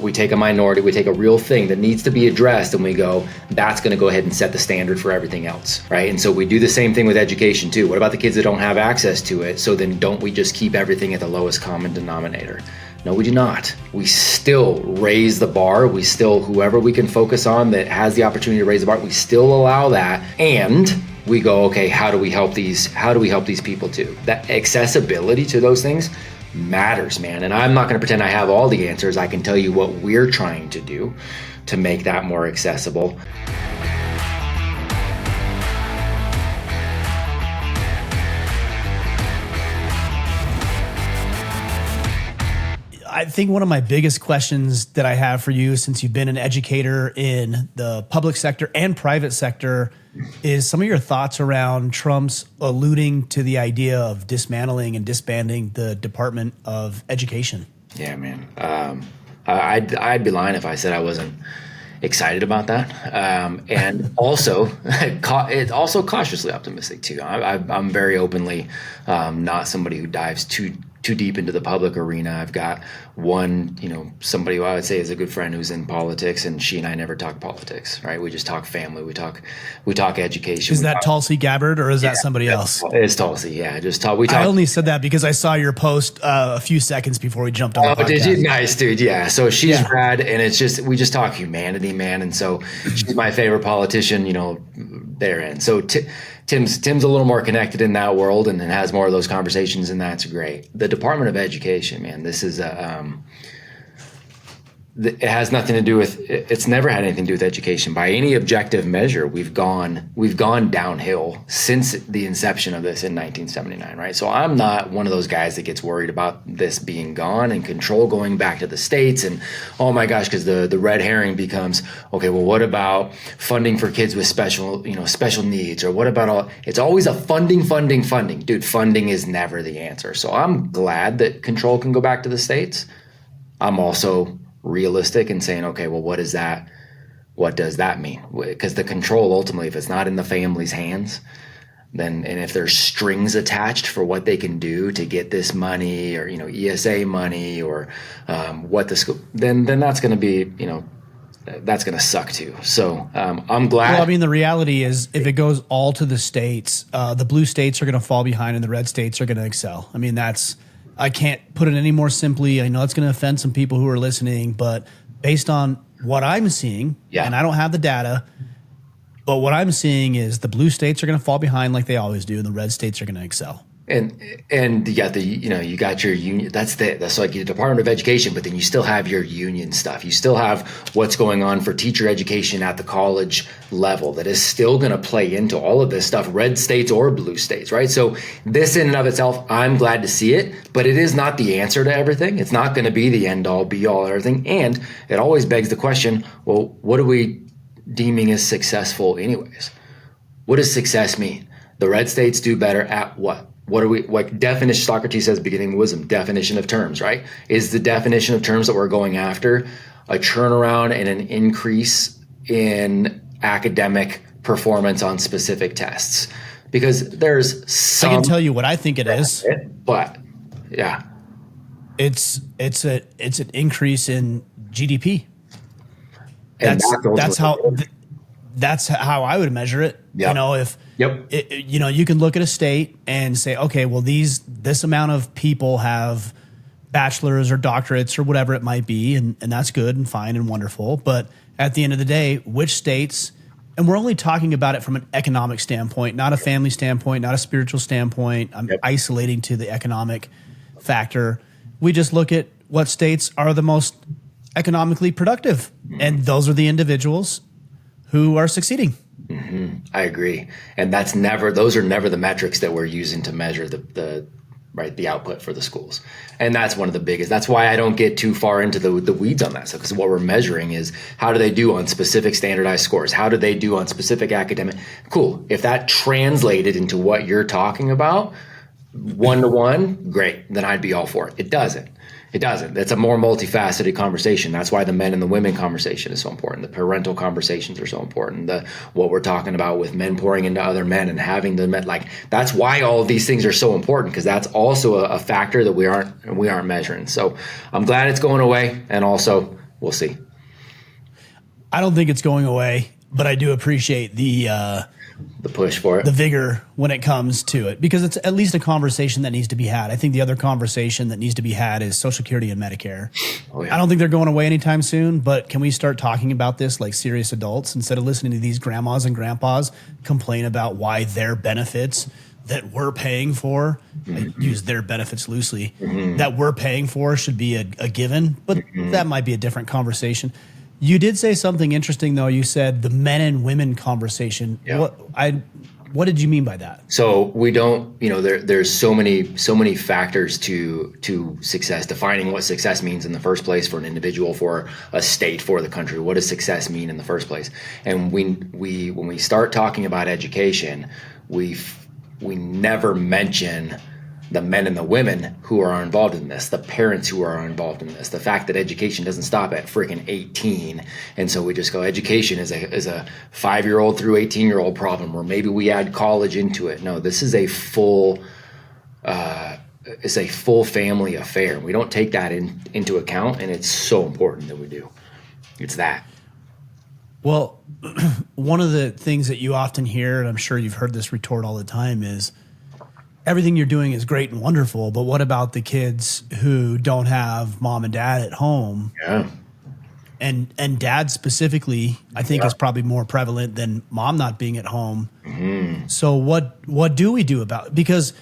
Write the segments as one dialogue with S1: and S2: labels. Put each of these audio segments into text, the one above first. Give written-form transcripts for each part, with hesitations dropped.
S1: We take a minority, we take a real thing that needs to be addressed, and we go, that's going to go ahead and set the standard for everything else, right? And so we do the same thing with education too. What about the kids that don't have access to it? So then don't we just keep everything at the lowest common denominator? No, we do not. We still raise the bar. We still, whoever we can focus on that has the opportunity to raise the bar, we still allow that. And we go, okay, how do we help these people too? That accessibility to those things matters, man. And I'm not going to pretend I have all the answers. I can tell you what we're trying to do to make that more accessible.
S2: I think one of my biggest questions that I have for you, since you've been an educator in the public sector and private sector, is some of your thoughts around Trump's alluding to the idea of dismantling and disbanding the Department of Education.
S1: Yeah, man. I'd be lying if I said I wasn't excited about that. And also, it's also cautiously optimistic too. I'm very openly not somebody who dives too deep into the public arena. I've got one, somebody who I would say is a good friend who's in politics, and she and I never talk politics, right? We just talk family. We talk education.
S2: Is that Tulsi Gabbard, or is that somebody else?
S1: It's Tulsi. Yeah.
S2: I only said that because I saw your post a few seconds before we jumped on the podcast.
S1: Oh, did you? Nice, dude. Yeah. So she's rad, and it's just, we just talk humanity, man. And so she's my favorite politician, therein. So Tim's a little more connected in that world and has more of those conversations, and that's great. The Department of Education, man, this is it has nothing to do with, it's never had anything to do with education. By any objective measure, we've gone downhill since the inception of this in 1979, right? So I'm not one of those guys that gets worried about this being gone and control going back to the states, and oh my gosh, because the red herring becomes, okay, well, what about funding for kids with special needs, or what about it's always a funding. Dude, funding is never the answer. So I'm glad that control can go back to the states. I'm also realistic and saying, okay, well, what does that mean? Because the control, ultimately, if it's not in the family's hands, then, and if there's strings attached for what they can do to get this money, or ESA money, or what the school, then that's going to be, that's going to suck too. So I'm glad.
S2: Well, I mean, the reality is, if it goes all to the states, the blue states are going to fall behind and the red states are going to excel. I mean, I can't put it any more simply. I know it's going to offend some people who are listening, but based on what I'm seeing, and I don't have the data, but what I'm seeing is the blue states are going to fall behind like they always do, and the red states are going to excel.
S1: And you got you got your union. That's like the Department of Education, but then you still have your union stuff. You still have what's going on for teacher education at the college level that is still going to play into all of this stuff, red states or blue states, right? So this in and of itself, I'm glad to see it, but it is not the answer to everything. It's not going to be the end all be all everything. And it always begs the question, well, what are we deeming as successful anyways? What does success mean? The red states do better at what? What definition, Socrates says, beginning of wisdom, definition of terms, right? Is the definition of terms that we're going after a turnaround and an increase in academic performance on specific tests? Because there's some...
S2: I can tell you what I think it is.
S1: But, yeah.
S2: It's an increase in GDP.
S1: And
S2: that's how I would measure it.
S1: Yep.
S2: You can look at a state and say, okay, well, this amount of people have bachelor's or doctorates or whatever it might be, and that's good and fine and wonderful. But at the end of the day, which states, and we're only talking about it from an economic standpoint, not a family standpoint, not a spiritual standpoint. I'm isolating to the economic factor. We just look at what states are the most economically productive, and those are the individuals who are succeeding.
S1: Mm-hmm. I agree. And those are never the metrics that we're using to measure the output for the schools. And that's one of the biggest. That's why I don't get too far into the weeds on that stuff, because what we're measuring is how do they do on specific standardized scores? How do they do on specific academic? Cool. If that translated into what you're talking about, 1-to-1, great. Then I'd be all for it. It doesn't. It's a more multifaceted conversation. That's why the men and the women conversation is so important. The parental conversations are so important. What we're talking about with men pouring into other men and having the men, that's why all of these things are so important, because that's also a factor that we aren't measuring. So I'm glad it's going away, and also we'll see.
S2: I don't think it's going away, but I do appreciate the
S1: push for it,
S2: the vigor when it comes to it, because it's at least a conversation that needs to be had. I think the other conversation that needs to be had is Social Security and Medicare.
S1: Oh, yeah.
S2: I don't think they're going away anytime soon, but can we start talking about this like serious adults instead of listening to these grandmas and grandpas complain about why their benefits that we're paying for, I use their benefits loosely, that we're paying for should be a given, but that might be a different conversation. You did say something interesting, though. You said the men and women conversation.
S1: Yeah.
S2: What did you mean by that?
S1: So we don't, there's so many factors to success, defining what success means in the first place for an individual, for a state, for the country. What does success mean in the first place? And when we start talking about education, we never mention the men and the women who are involved in this, the parents who are involved in this, the fact that education doesn't stop at freaking 18. And so we just go, education is a 5-year-old through 18-year-old problem, or maybe we add college into it. No, this is a full family affair. We don't take that into account, and it's so important that we do. It's that.
S2: Well, one of the things that you often hear, and I'm sure you've heard this retort all the time, is everything you're doing is great and wonderful, but what about the kids who don't have mom and dad at home?
S1: Yeah.
S2: And dad specifically, I think is probably more prevalent than mom not being at home. So what do we do about it? Because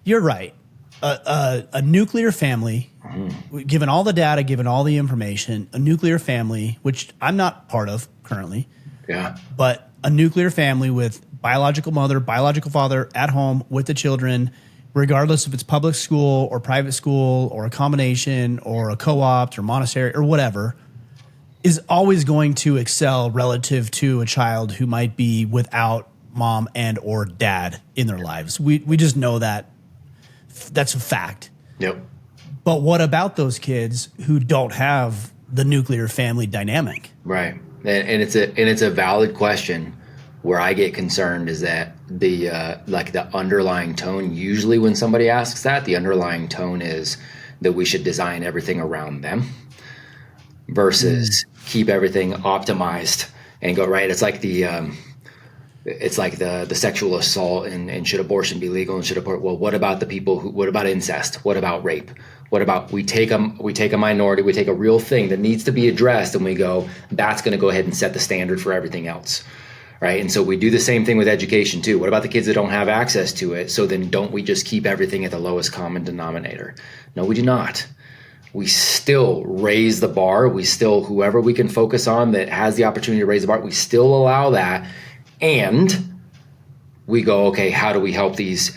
S2: you're right. A nuclear family, given all the data, given all the information, a nuclear family, which I'm not part of currently, but a nuclear family with biological mother, biological father at home with the children, regardless if it's public school or private school or a combination or a co-op or Montessori or whatever, is always going to excel relative to a child who might be without mom and or dad in their lives. We just know that. That's a fact.
S1: Yep.
S2: But what about those kids who don't have the nuclear family dynamic?
S1: Right. And it's a valid question. Where I get concerned is that the underlying tone, usually when somebody asks that, the underlying tone is that we should design everything around them versus keep everything optimized and go right. It's like the sexual assault and should abortion be legal and well, what about the people what about incest? What about rape? What about we take a minority, we take a real thing that needs to be addressed, and we go, that's going to go ahead and set the standard for everything else. Right. And so we do the same thing with education, too. What about the kids that don't have access to it? So then don't we just keep everything at the lowest common denominator? No, we do not. We still raise the bar. We still, whoever we can focus on that has the opportunity to raise the bar, we still allow that. And we go, okay, how do we help these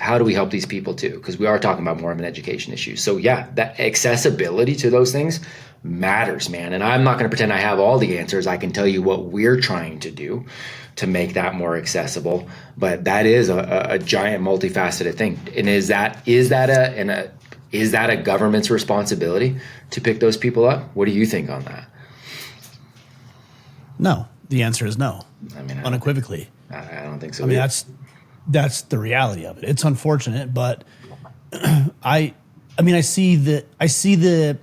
S1: people, too? Because we are talking about more of an education issue. So, yeah, that accessibility to those things matters, man. And I'm not going to pretend I have all the answers. I can tell you what we're trying to do to make that more accessible, but that is a giant multifaceted thing. And is that a government's responsibility to pick those people up? What do you think on that?
S2: No, the answer is no.
S1: I mean,
S2: unequivocally.
S1: I don't think so.
S2: I mean, that's the reality of it. It's unfortunate, but I see the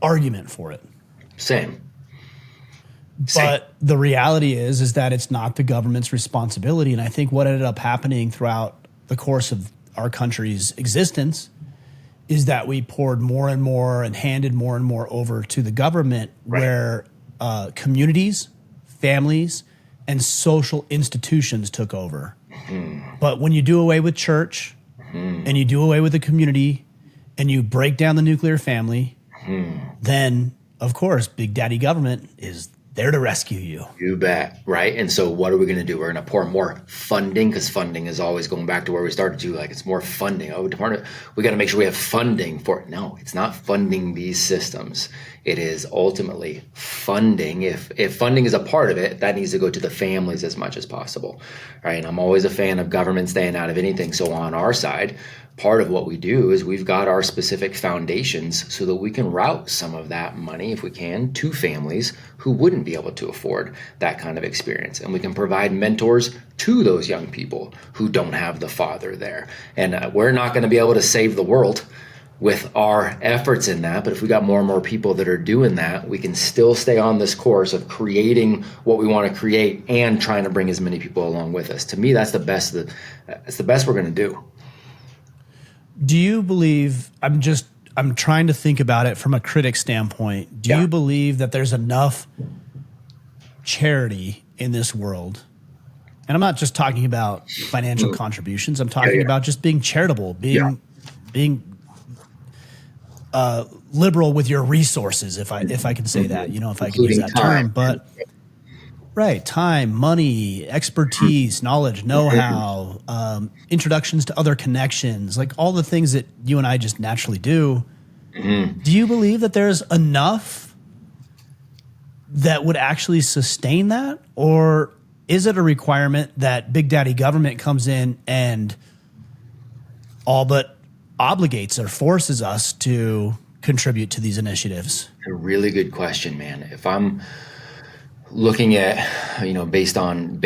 S2: argument for it.
S1: Same.
S2: But the reality is that it's not the government's responsibility. And I think what ended up happening throughout the course of our country's existence is that we poured more and more and handed more and more over to the government, where communities, families, and social institutions took over. But when you do away with church and you do away with the community and you break down the nuclear family, then, of course, Big Daddy government is there to rescue you.
S1: You bet, right? And so what are we going to do? We're going to pour more funding, because funding is always going back to where we started to, like it's more funding. Oh, department, we got to make sure we have funding for it. No, it's not funding these systems. It is ultimately funding. If funding is a part of it, that needs to go to the families as much as possible, right? And I'm always a fan of government staying out of anything. So on our side, part of what we do is we've got our specific foundations so that we can route some of that money, if we can, to families who wouldn't be able to afford that kind of experience. And we can provide mentors to those young people who don't have the father there. And we're not going to be able to save the world, with our efforts in that. But if we got more and more people that are doing that, we can still stay on this course of creating what we want to create and trying to bring as many people along with us. To me, that's the best. It's the best we're going to do.
S2: Do you believe, I'm trying to think about it from a critic standpoint. Do you believe that there's enough charity in this world? And I'm not just talking about financial contributions. I'm talking about just being charitable, being liberal with your resources, if I can say that, if I can use that term. But right, time, money, expertise, knowledge, know-how, introductions to other connections, like all the things that you and I just naturally do. Do you believe that there's enough that would actually sustain that? Or is it a requirement that Big Daddy government comes in and all but obligates or forces us to contribute to these initiatives?
S1: A really good question, man. If I'm looking at, based on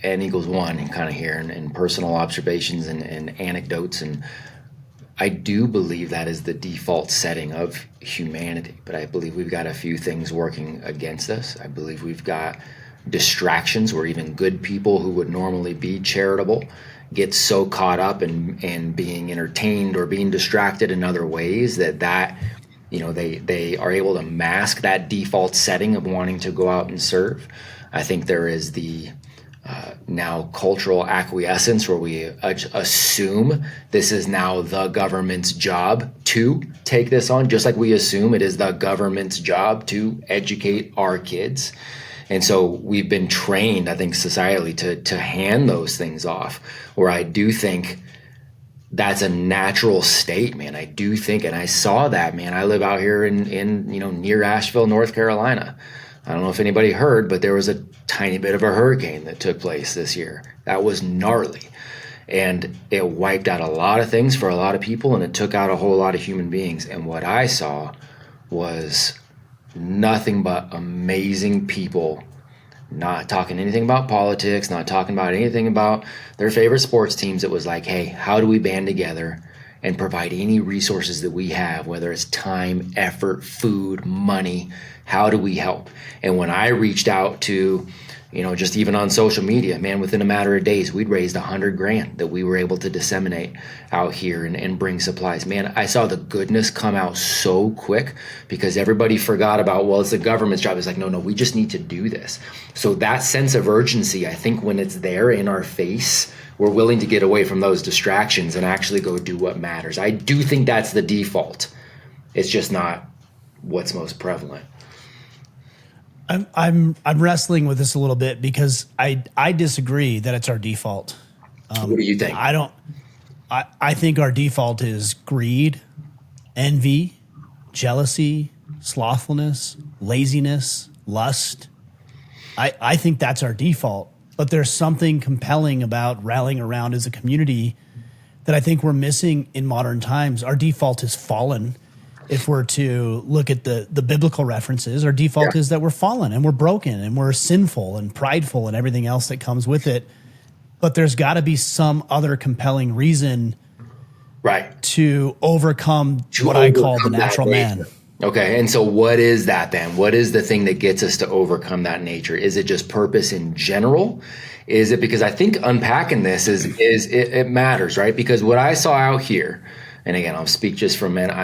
S1: N equals 1 and kind of here and personal observations and anecdotes, and I do believe that is the default setting of humanity. But I believe we've got a few things working against us. I believe we've got distractions where even good people who would normally be charitable get so caught up in being entertained or being distracted in other ways that they are able to mask that default setting of wanting to go out and serve. I think there is the now cultural acquiescence where we assume this is now the government's job to take this on, just like we assume it is the government's job to educate our kids. And so we've been trained, I think, societally to hand those things off, where I do think that's a natural state, man. I do think, and I saw that, man. I live out here in near Asheville, North Carolina. I don't know if anybody heard, but there was a tiny bit of a hurricane that took place this year. That was gnarly. And it wiped out a lot of things for a lot of people, and it took out a whole lot of human beings. And what I saw was nothing but amazing people, not talking anything about politics, not talking about anything about their favorite sports teams. It was like, hey, how do we band together and provide any resources that we have, whether it's time, effort, food, money? How do we help? And when I reached out to, just even on social media, man, within a matter of days, we'd raised $100,000 that we were able to disseminate out here and bring supplies. Man, I saw the goodness come out so quick because everybody forgot about, well, it's the government's job. It's like, no, we just need to do this. So that sense of urgency, I think when it's there in our face, we're willing to get away from those distractions and actually go do what matters. I do think that's the default. It's just not what's most prevalent.
S2: I'm wrestling with this a little bit because I disagree that it's our default.
S1: What do you think?
S2: I think our default is greed, envy, jealousy, slothfulness, laziness, lust. I think that's our default. But there's something compelling about rallying around as a community that I think we're missing in modern times. Our default is fallen. If we're to look at the biblical references, our default is that we're fallen and we're broken and we're sinful and prideful and everything else that comes with it. But there's got to be some other compelling reason to overcome what I call the natural man.
S1: Okay, and so what is that then? What is the thing that gets us to overcome that nature? Is it just purpose in general? Is it because I think unpacking this is it matters, right? Because what I saw out here, and again, I'll speak just for a minute.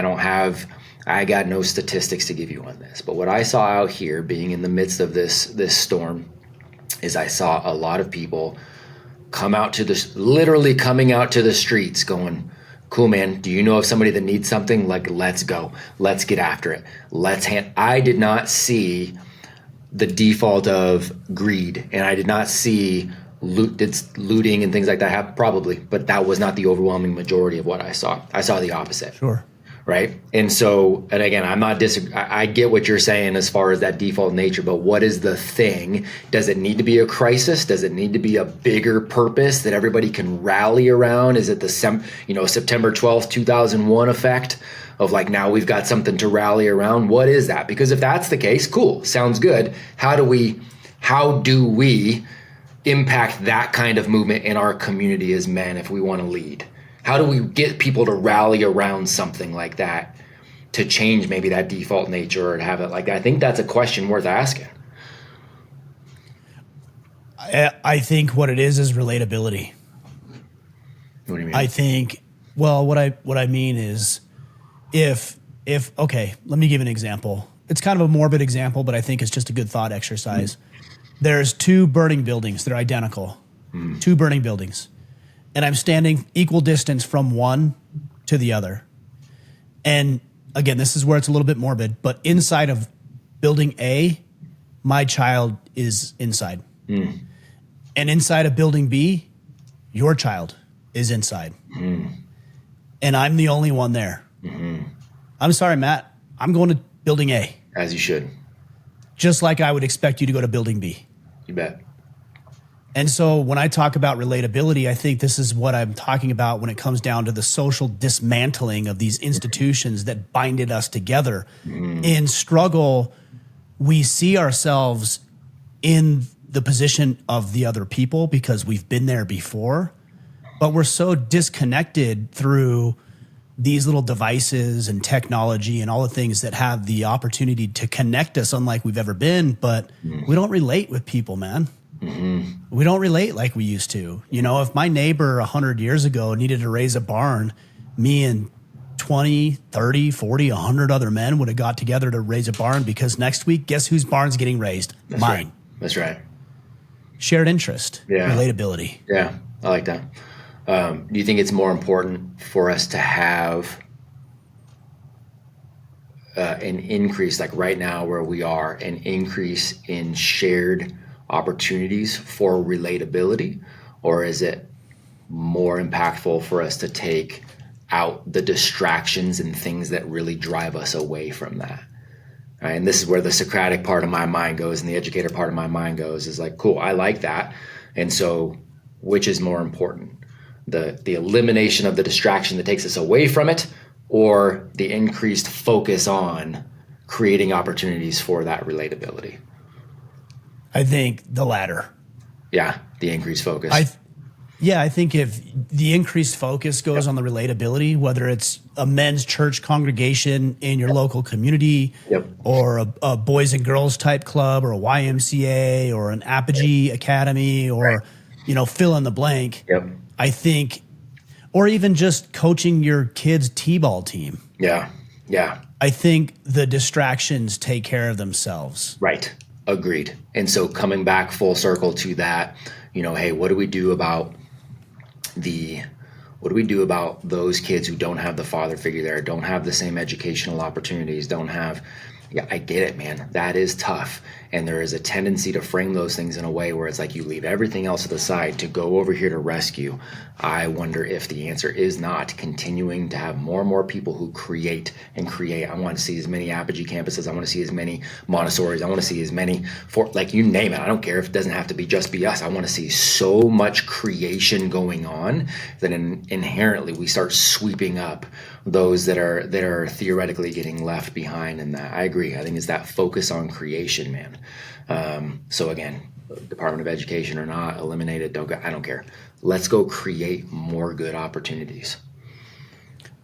S1: I got no statistics to give you on this, but what I saw out here, being in the midst of this storm, is I saw a lot of people literally coming out to the streets, going, "Cool, man. Do you know of somebody that needs something? Like, let's go. Let's get after it. I did not see the default of greed, and I did not see looting and things like that happen, probably, but that was not the overwhelming majority of what I saw. I saw the opposite.
S2: Sure.
S1: Right. And so, and again, I get what you're saying as far as that default nature, but what is the thing? Does it need to be a crisis? Does it need to be a bigger purpose that everybody can rally around? Is it the September 12th, 2001 effect of like, now we've got something to rally around? What is that? Because if that's the case, cool, sounds good. How do we impact that kind of movement in our community as men if we want to lead? How do we get people to rally around something like that to change maybe that default nature or to have it like that? I think that's a question worth asking.
S2: I think what it is relatability.
S1: What do you mean?
S2: I think, well, what I mean is if okay, let me give an example. It's kind of a morbid example, but I think it's just a good thought exercise. There's two burning buildings. They're identical. Two burning buildings. And I'm standing equal distance from one to the other. And again, this is where it's a little bit morbid, but inside of building A, my child is inside. And inside of building B, your child is inside. And I'm the only one there. I'm sorry, Matt. I'm going to building A.
S1: As you should.
S2: Just like I would expect you to go to building B.
S1: You bet.
S2: And so when I talk about relatability, I think this is what I'm talking about when it comes down to the social dismantling of these institutions that binded us together. In struggle, we see ourselves in the position of the other people because we've been there before, but we're so disconnected through these little devices and technology and all the things that have the opportunity to connect us unlike we've ever been, but we don't relate with people, man. We don't relate like we used to. You know, if my neighbor 100 years ago needed to raise a barn, me and 20, 30, 40, 100 other men would have got together to raise a barn because next week, guess whose barn's getting raised?
S1: That's
S2: Mine.
S1: Right. That's right.
S2: Shared interest, relatability.
S1: Yeah, I like that. Do you think it's more important for us to have an increase, like right now where we are, an increase in shared opportunities for relatability? Or is it more impactful for us to take out the distractions and things that really drive us away from that? Right? And this is where the Socratic part of my mind goes and the educator part of my mind goes, is like, cool, I like that. And so which is more important? The elimination of the distraction that takes us away from it, or the increased focus on creating opportunities for that relatability?
S2: I think the latter.
S1: Yeah, the increased focus.
S2: I think if the increased focus goes on the relatability, whether it's a men's church congregation in your local community, or a boys and girls type club, or a YMCA, or an Apogee Academy, or fill in the blank. I think, or even just coaching your kids' t-ball team. Yeah. I think the distractions take care of themselves.
S1: Right. Agreed. And so coming back full circle to that, hey, what do we do about those kids who don't have the father figure there, don't have the same educational opportunities, don't have, I get it, man. That is tough. And there is a tendency to frame those things in a way where it's like you leave everything else to the side to go over here to rescue. I wonder if the answer is not continuing to have more and more people who create. I want to see as many Apogee campuses. I want to see as many Montessori's. I want to see as many, you name it. I don't care if it doesn't have to just be us. I want to see so much creation going on that inherently we start sweeping up those that are theoretically getting left behind in that. I agree. I think it's that focus on creation, man. So again, Department of Education or not, eliminate it. I don't care. Let's go create more good opportunities.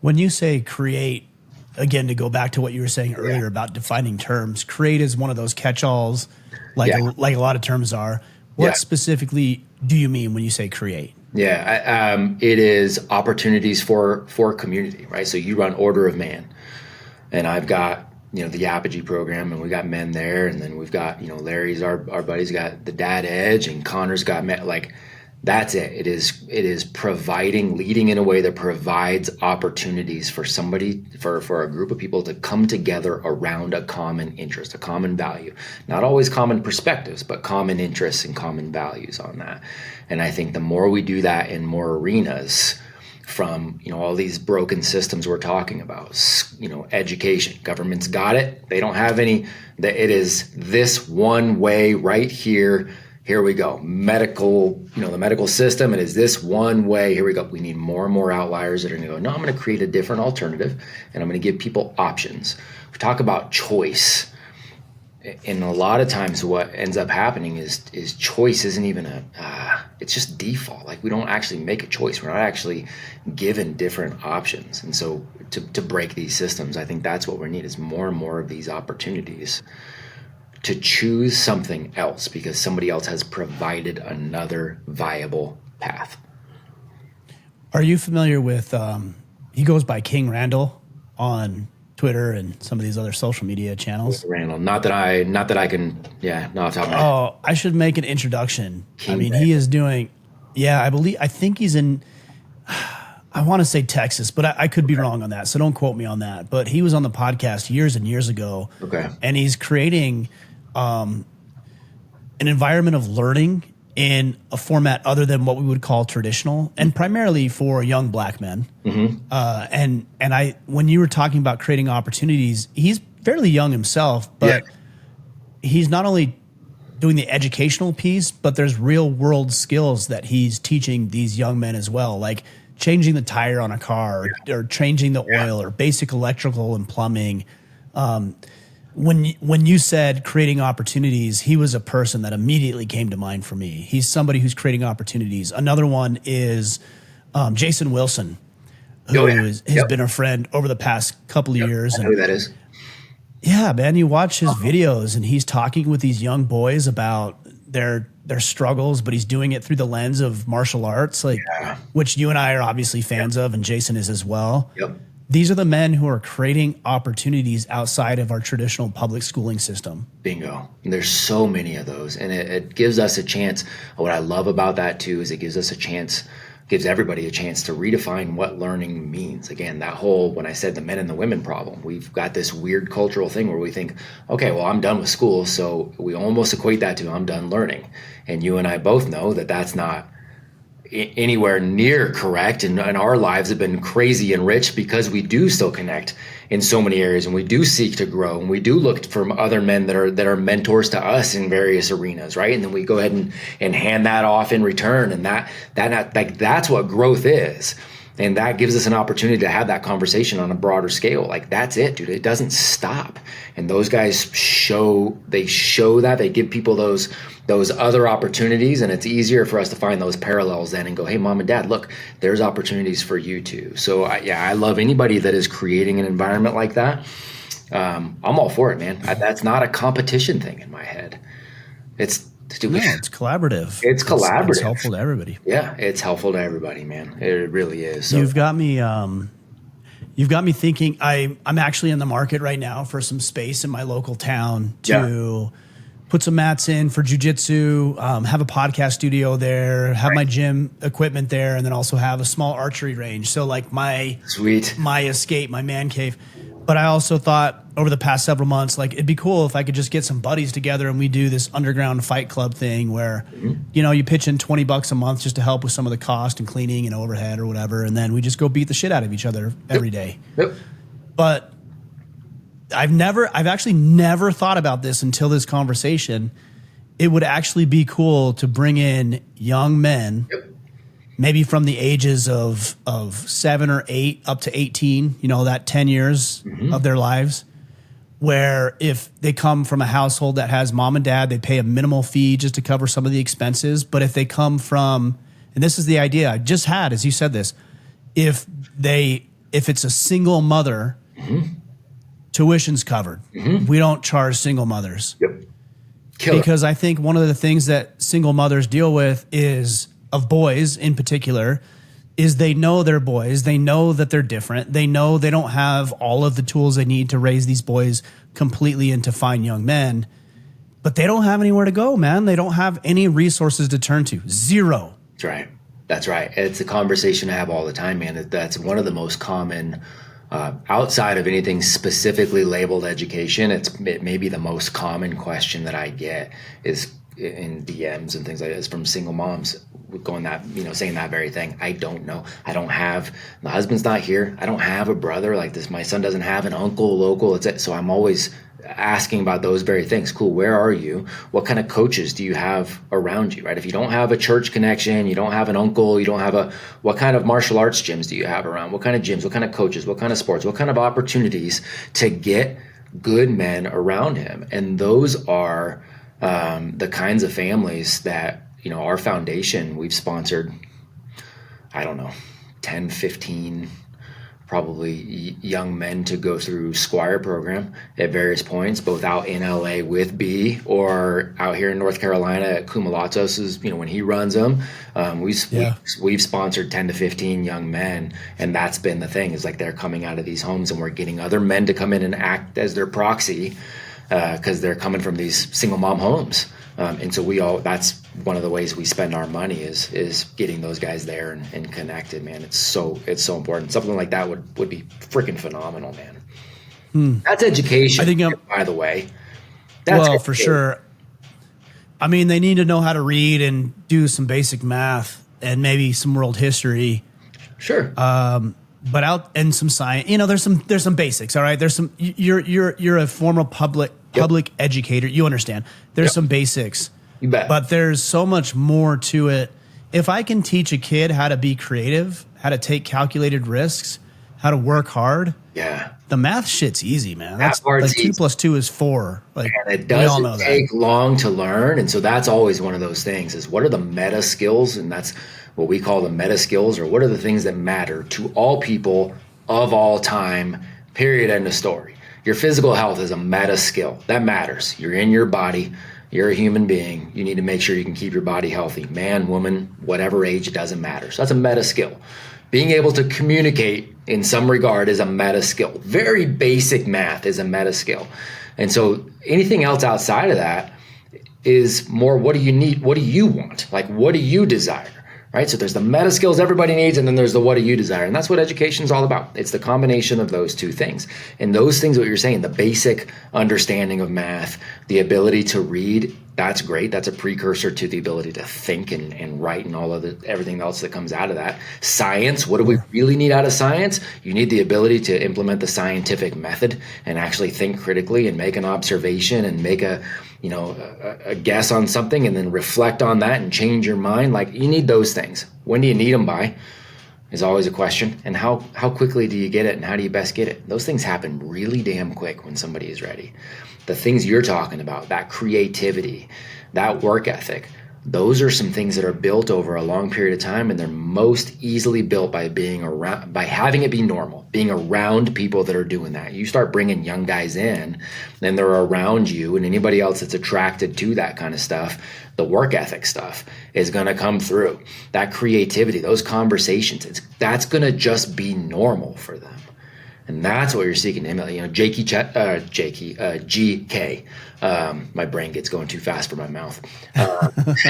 S2: When you say create, again, to go back to what you were saying earlier about defining terms, create is one of those catch-alls, like a lot of terms are. What specifically do you mean when you say create?
S1: It is opportunities for community, right? So you run Order of Man, and I've got the Apogee program, and we got men there, and then we've got Larry's our buddy's got the Dad Edge, and Connor's got men. Like that's it. It is providing, leading in a way that provides opportunities for somebody, for a group of people to come together around a common interest, a common value. Not always common perspectives, but common interests and common values on that. And I think the more we do that in more arenas, from all these broken systems we're talking about, education, government's got it, they don't have any, it is this one way right here. Here we go. Medical, the medical system, it is this one way. Here we go. We need more and more outliers that are going to go, no, I'm going to create a different alternative, and I'm going to give people options. We talk about choice, and a lot of times what ends up happening is choice isn't even it's just default. Like we don't actually make a choice. We're not actually given different options. And so to break these systems, I think that's what we need is more and more of these opportunities to choose something else because somebody else has provided another viable path.
S2: Are you familiar with, he goes by King Randall on Twitter and some of these other social media channels?
S1: Randall, not that I can, not off the top of my head.
S2: Oh, I should make an introduction.
S1: King
S2: I mean,
S1: Randall.
S2: he is doing, I think he's in, I want to say Texas, but I could be wrong on that. So don't quote me on that. But he was on the podcast years and years ago.
S1: Okay.
S2: And he's creating an environment of learning in a format other than what we would call traditional, and primarily for young black men. And when you were talking about creating opportunities, he's fairly young himself, but he's not only doing the educational piece, but there's real world skills that he's teaching these young men as well, like changing the tire on a car or changing the oil or basic electrical and plumbing. When you said creating opportunities, he was a person that immediately came to mind for me. He's somebody who's creating opportunities. Another one is Jason Wilson, who has been a friend over the past couple of years.
S1: I know who that is.
S2: Yeah, man, you watch his videos and he's talking with these young boys about their struggles, but he's doing it through the lens of martial arts, which you and I are obviously fans of, and Jason is as well.
S1: Yep.
S2: These are the men who are creating opportunities outside of our traditional public schooling system.
S1: Bingo. And there's so many of those. And it gives us a chance. What I love about that too is it gives us a chance, gives everybody a chance to redefine what learning means. Again, that whole, when I said the men and the women problem, we've got this weird cultural thing where we think, okay, well, I'm done with school. So we almost equate that to I'm done learning. And you and I both know that that's not anywhere near correct, and our lives have been crazy and rich because we do still connect in so many areas, and we do seek to grow, and we do look for other men that are mentors to us in various arenas, right? And then we go ahead and hand that off in return, and that's what growth is. And that gives us an opportunity to have that conversation on a broader scale. Like, that's it, dude. It doesn't stop. And those guys show that. They give people those other opportunities, and it's easier for us to find those parallels then and go, hey, mom and dad, look, there's opportunities for you too. So I love anybody that is creating an environment like that. I'm all for it, man. That's not a competition thing in my head. It's
S2: collaborative.
S1: It's collaborative.
S2: It's helpful to everybody.
S1: Yeah, it's helpful to everybody, man. It really is. So.
S2: You've got me thinking. I'm actually in the market right now for some space in my local town to put some mats in for jiu-jitsu, have a podcast studio there, have my gym equipment there, and then also have a small archery range. So like my escape, my man cave. But I also thought over the past several months, like it'd be cool if I could just get some buddies together and we do this underground fight club thing where, you pitch in $20 a month just to help with some of the cost and cleaning and overhead or whatever. And then we just go beat the shit out of each other every day.
S1: Yep.
S2: But I've actually never thought about this until this conversation. It would actually be cool to bring in young men, maybe from the ages of 7 or 8 up to 18, that 10 years of their lives, where if they come from a household that has mom and dad, they pay a minimal fee just to cover some of the expenses. But if they come from, and this is the idea I just had as you said this, if it's a single mother, tuition's covered. We don't charge single mothers. Because I think one of the things that single mothers deal with is, of boys in particular, is they know they're boys. They know that they're different. They know they don't have all of the tools they need to raise these boys completely into fine young men, but they don't have anywhere to go, man. They don't have any resources to turn to. Zero.
S1: That's right. It's a conversation to have all the time, man. That's one of the most common, outside of anything specifically labeled education, it may be the most common question that I get is in DMs and things like this from single moms going that, saying that very thing. I don't know. My husband's not here. I don't have a brother like this. My son doesn't have an uncle local. So I'm always asking about those very things. Cool. Where are you? What kind of coaches do you have around you, right? If you don't have a church connection, you don't have an uncle, you don't have what kind of martial arts gyms do you have around? What kind of gyms, what kind of coaches, what kind of sports, what kind of opportunities to get good men around him? And those are the kinds of families that our foundation, we've sponsored, I don't know, 10, 15 probably young men to go through Squire program at various points, both out in LA with B or out here in North Carolina at Kumalatos, when he runs them. We've sponsored 10 to 15 young men, and that's been the thing, is like they're coming out of these homes and we're getting other men to come in and act as their proxy because they're coming from these single mom homes. And so that's one of the ways we spend our money is getting those guys there and connected, man. It's so important. Something like that would be freaking phenomenal, man. That's education, I think, by the way. That's
S2: for sure. I mean, they need to know how to read and do some basic math and maybe some world history.
S1: Sure.
S2: But and some science, there's some basics. All right. There's some, you're a former public educator. You understand there's some basics,
S1: you bet.
S2: But there's so much more to it. If I can teach a kid how to be creative, how to take calculated risks, how to work hard.
S1: Yeah.
S2: The math shit's easy, man.
S1: That's
S2: like 2 + 2 is 4. Like,
S1: and it doesn't take long to learn. And so that's always one of those things is what are the meta skills? And that's what we call the meta skills, or what are the things that matter to all people of all time, period, end of story. Your physical health is a meta skill. That matters. You're in your body. You're a human being. You need to make sure you can keep your body healthy. Man, woman, whatever age, it doesn't matter. So that's a meta skill. Being able to communicate in some regard is a meta skill. Very basic math is a meta skill. And so anything else outside of that is more, what do you need? What do you want? Like, what do you desire? Right? So there's the meta skills everybody needs, and then there's the what do you desire. And that's what education is all about. It's the combination of those two things. And those things, what you're saying, the basic understanding of math, the ability to read, that's great. That's a precursor to the ability to think and write and all of everything else that comes out of that. Science, what do we really need out of science? You need the ability to implement the scientific method and actually think critically and make an observation and make a guess on something and then reflect on that and change your mind. Like, you need those things. When do you need them by is always a question. And how quickly do you get it and how do you best get it? Those things happen really damn quick when somebody is ready. The things you're talking about, that creativity, that work ethic, those are some things that are built over a long period of time, and they're most easily built by having it be normal, being around people that are doing that. You start bringing young guys in, then they're around you, and anybody else that's attracted to that kind of stuff, the work ethic stuff is going to come through. That creativity, those conversations, that's going to just be normal for them. And that's what you're seeking to emulate. GK. My brain gets going too fast for my mouth.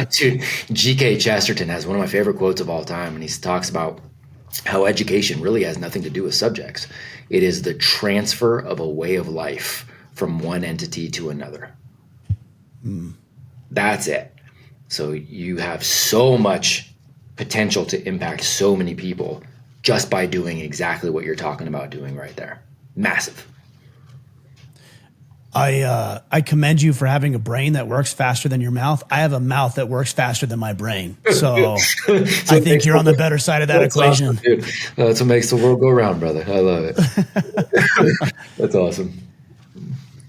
S1: Dude, G.K. Chesterton has one of my favorite quotes of all time, and he talks about how education really has nothing to do with subjects. It is the transfer of a way of life from one entity to another. That's it. So you have so much potential to impact so many people just by doing exactly what you're talking about doing right there. Massive.
S2: I commend you for having a brain that works faster than your mouth. I have a mouth that works faster than my brain. So I think you're on the better side of that equation.
S1: Awesome, dude. That's what makes the world go round, brother. I love it. That's awesome.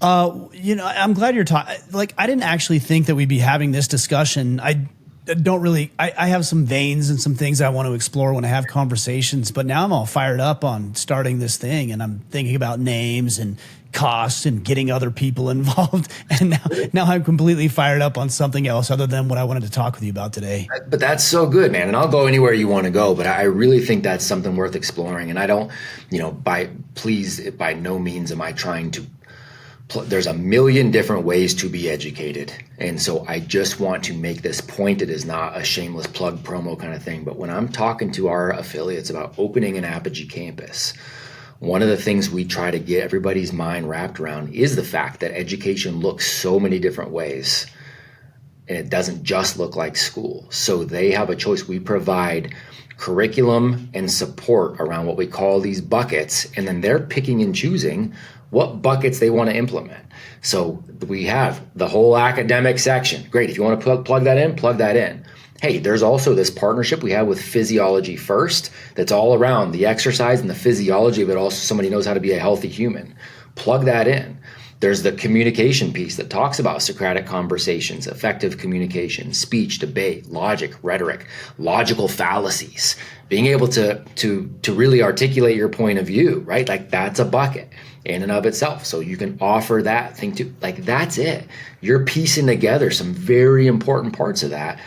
S2: I'm glad you're talking. Like, I didn't actually think that we'd be having this discussion. I have some veins and some things I want to explore when I have conversations, but now I'm all fired up on starting this thing, and I'm thinking about names and costs and getting other people involved. And now I'm completely fired up on something else other than what I wanted to talk with you about today.
S1: But that's so good, man. And I'll go anywhere you want to go, but I really think that's something worth exploring. And I don't, by no means am I trying to there's a million different ways to be educated. And so I just want to make this point. It is not a shameless plug promo kind of thing. But when I'm talking to our affiliates about opening an Apogee campus, one of the things we try to get everybody's mind wrapped around is the fact that education looks so many different ways. And it doesn't just look like school. So they have a choice. We provide curriculum and support around what we call these buckets. And then they're picking and choosing what buckets they want to implement. So we have the whole academic section. Great. If you want to plug that in, plug that in. Hey, there's also this partnership we have with Physiology First that's all around the exercise and the physiology of it. Also, somebody knows how to be a healthy human. Plug that in. There's the communication piece that talks about Socratic conversations, effective communication, speech, debate, logic, rhetoric, logical fallacies, being able to really articulate your point of view, right? Like that's a bucket in and of itself. So you can offer that thing to, like, that's it. You're piecing together some very important parts of that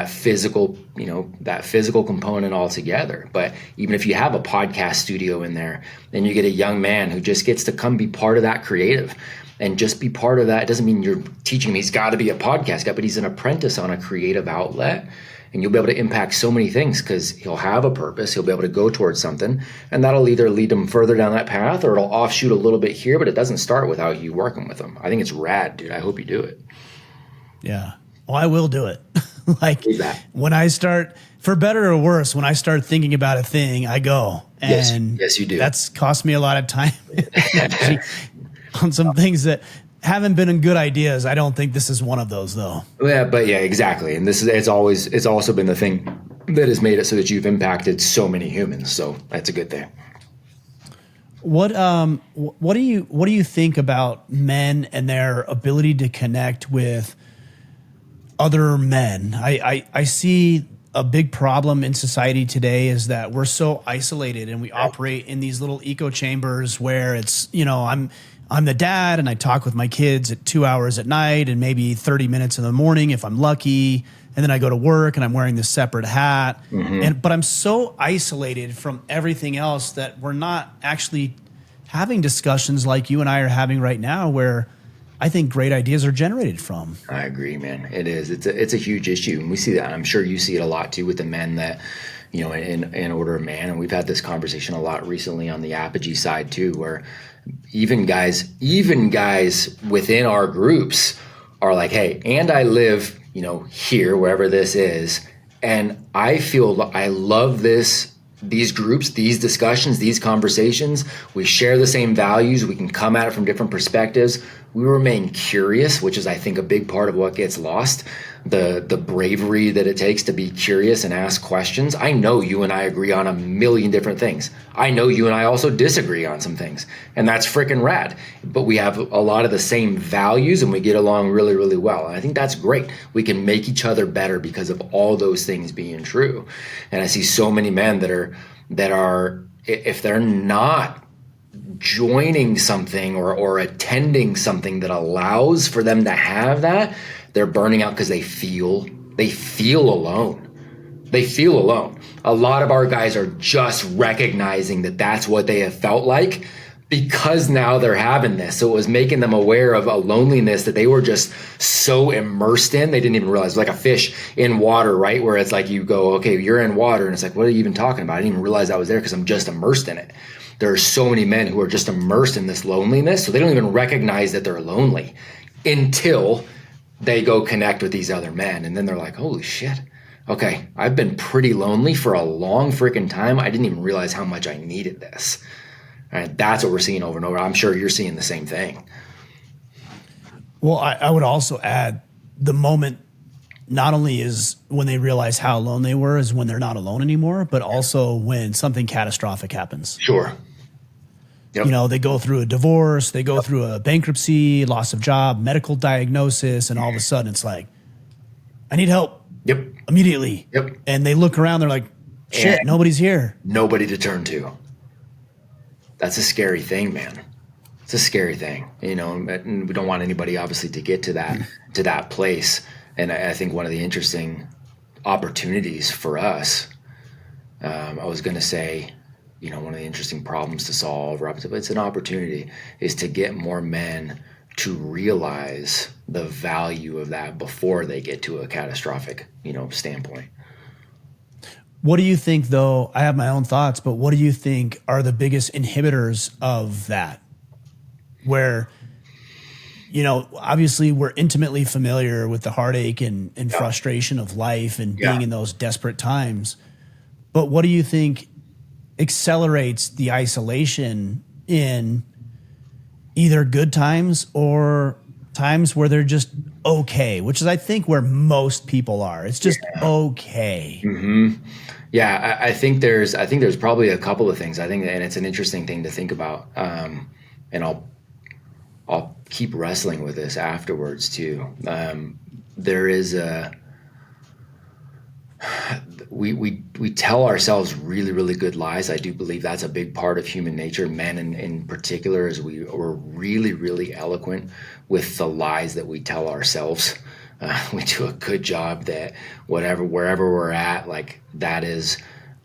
S1: physical, that physical component altogether. But even if you have a podcast studio in there, then you get a young man who just gets to come be part of that creative and just be part of that. It doesn't mean you're teaching him he's got to be a podcast guy, but he's an apprentice on a creative outlet. And you'll be able to impact so many things because he'll have a purpose. He'll be able to go towards something, and that'll either lead him further down that path or it'll offshoot a little bit here, but it doesn't start without you working with him. I think it's rad, dude. I hope you do it.
S2: Yeah. Well, I will do it. Like when I start, for better or worse, when I start thinking about a thing, I go. And
S1: yes, you do.
S2: That's cost me a lot of time on some things that haven't been good ideas. I don't think this is one of those, though. Yeah,
S1: but exactly. And it's also been the thing that has made it so that you've impacted so many humans. So that's a good thing.
S2: What do you think about men and their ability to connect with other men? I see a big problem in society today is that we're so isolated and we operate in these little echo chambers where it's, I'm the dad and I talk with my kids at 2 hours at night and maybe 30 minutes in the morning if I'm lucky. And then I go to work and I'm wearing this separate hat. But I'm so isolated from everything else that we're not actually having discussions like you and I are having right now where I think great ideas are generated from.
S1: I agree, man. It is. It's a huge issue. And we see that. I'm sure you see it a lot too with the men that, in Order of Man. And we've had this conversation a lot recently on the apogee side too, where even guys within our groups are like, hey, and I live, here, wherever this is. And I feel I love these groups, these discussions, these conversations. We share the same values. We can come at it from different perspectives. We remain curious, which is, I think, a big part of what gets lost. The bravery that it takes to be curious and ask questions. I know you and I agree on a million different things. I know you and I also disagree on some things, and that's freaking rad. But we have a lot of the same values and we get along really, really well. And I think that's great. We can make each other better because of all those things being true. And I see so many men that are, if they're not joining something or attending something that allows for them to have that, they're burning out because they feel alone. They feel alone. A lot of our guys are just recognizing that that's what they have felt like because now they're having this. So it was making them aware of a loneliness that they were just so immersed in. They didn't even realize, like a fish in water, right? Where it's like you go, okay, you're in water. And it's like, what are you even talking about? I didn't even realize I was there because I'm just immersed in it. There are so many men who are just immersed in this loneliness. So they don't even recognize that they're lonely until they go connect with these other men. And then they're like, holy shit. Okay, I've been pretty lonely for a long freaking time. I didn't even realize how much I needed this. And that's what we're seeing over and over. I'm sure you're seeing the same thing.
S2: Well, I would also add the moment not only is when they realize how alone they were is when they're not alone anymore, but also when something catastrophic happens.
S1: Sure. Yep.
S2: They go through a divorce, they go through a bankruptcy, loss of job, medical diagnosis, and all of a sudden it's like, I need help.
S1: Yep.
S2: Immediately.
S1: Yep.
S2: And they look around, they're like, shit, and nobody's here.
S1: Nobody to turn to. That's a scary thing, man. It's a scary thing, and we don't want anybody obviously to get to that place. And I think one of the interesting opportunities for us, I was going to say, one of the interesting problems to solve, but it's an opportunity, is to get more men to realize the value of that before they get to a catastrophic, standpoint.
S2: What do you think, though? I have my own thoughts, but what do you think are the biggest inhibitors of that? Where, obviously we're intimately familiar with the heartache and frustration of life and being in those desperate times. But what do you think accelerates the isolation in either good times or times where they're just okay, which is, I think, where most people are. It's just okay.
S1: Mm-hmm. Yeah, I think there's probably a couple of things. I think, and it's an interesting thing to think about. And I'll keep wrestling with this afterwards too. There is we tell ourselves really, really good lies. I do believe that's a big part of human nature. Men in particular, is we're really, really eloquent with the lies that we tell ourselves. We do a good job that wherever we're at, like that is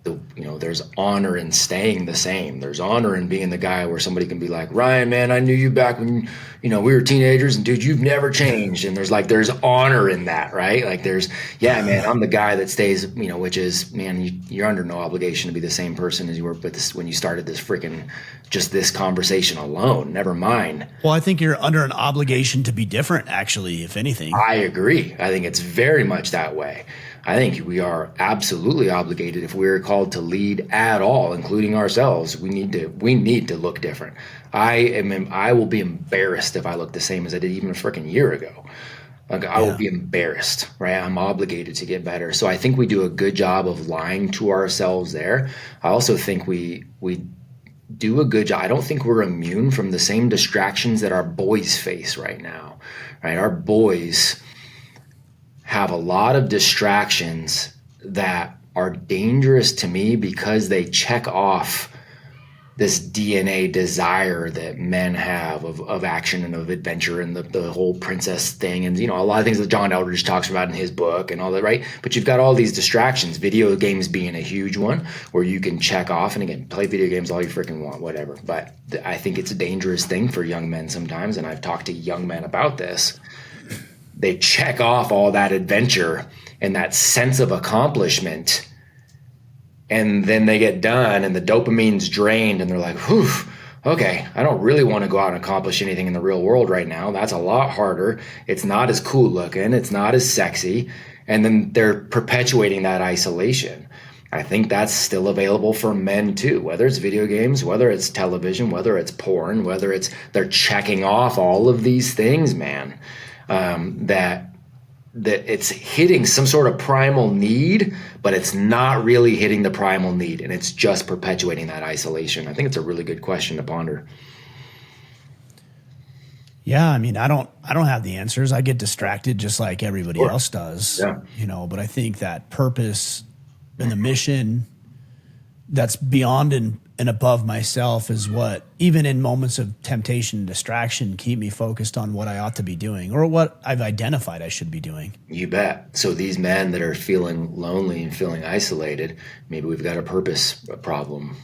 S1: there's honor in staying the same. There's honor in being the guy where somebody can be like, Ryan, man, I knew you back when, we were teenagers, and dude, you've never changed. And there's honor in that, right? Like yeah, man, I'm the guy that stays, which is, man, you're under no obligation to be the same person as you were when you started this conversation alone, never mind.
S2: Well, I think you're under an obligation to be different, actually, if anything.
S1: I agree. I think it's very much that way. I think we are absolutely obligated, if we're called to lead at all, including ourselves. We need to look different. I will be embarrassed if I look the same as I did even a freaking year ago. Like I will be embarrassed, right? I'm obligated to get better. So I think we do a good job of lying to ourselves there. I also think we do a good job. I don't think we're immune from the same distractions that our boys face right now, right? Our boys have a lot of distractions that are dangerous to me because they check off this DNA desire that men have of action and of adventure and the whole princess thing. And, a lot of things that John Eldridge talks about in his book and all that, right? But you've got all these distractions, video games being a huge one where you can check off, and again, play video games all you freaking want, whatever. But I think it's a dangerous thing for young men sometimes. And I've talked to young men about this. They check off all that adventure and that sense of accomplishment, and then they get done and the dopamine's drained and they're like, whew, okay, I don't really want to go out and accomplish anything in the real world right now. That's a lot harder. It's not as cool looking. It's not as sexy. And then they're perpetuating that isolation. I think that's still available for men too, whether it's video games, whether it's television, whether it's porn, whether it's they're checking off all of these things, man. That it's hitting some sort of primal need, but it's not really hitting the primal need, and it's just perpetuating that isolation. I think it's a really good question to ponder.
S2: Yeah, I mean, I don't have the answers. I get distracted just like everybody else does.
S1: Yeah.
S2: But I think that purpose and the mission that's beyond and above myself is what, even in moments of temptation and distraction, keep me focused on what I ought to be doing or what I've identified I should be doing.
S1: You bet. So these men that are feeling lonely and feeling isolated, maybe we've got a purpose problem,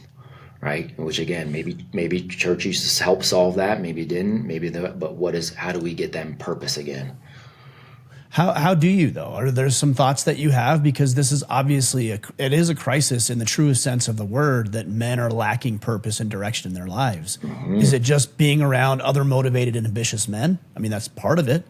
S1: right? Which again, maybe church used to help solve that, maybe it didn't, but how do we get them purpose again?
S2: How do you, though? Are there some thoughts that you have? Because this is obviously it is a crisis in the truest sense of the word, that men are lacking purpose and direction in their lives. Mm-hmm. Is it just being around other motivated and ambitious men? I mean, that's part of it.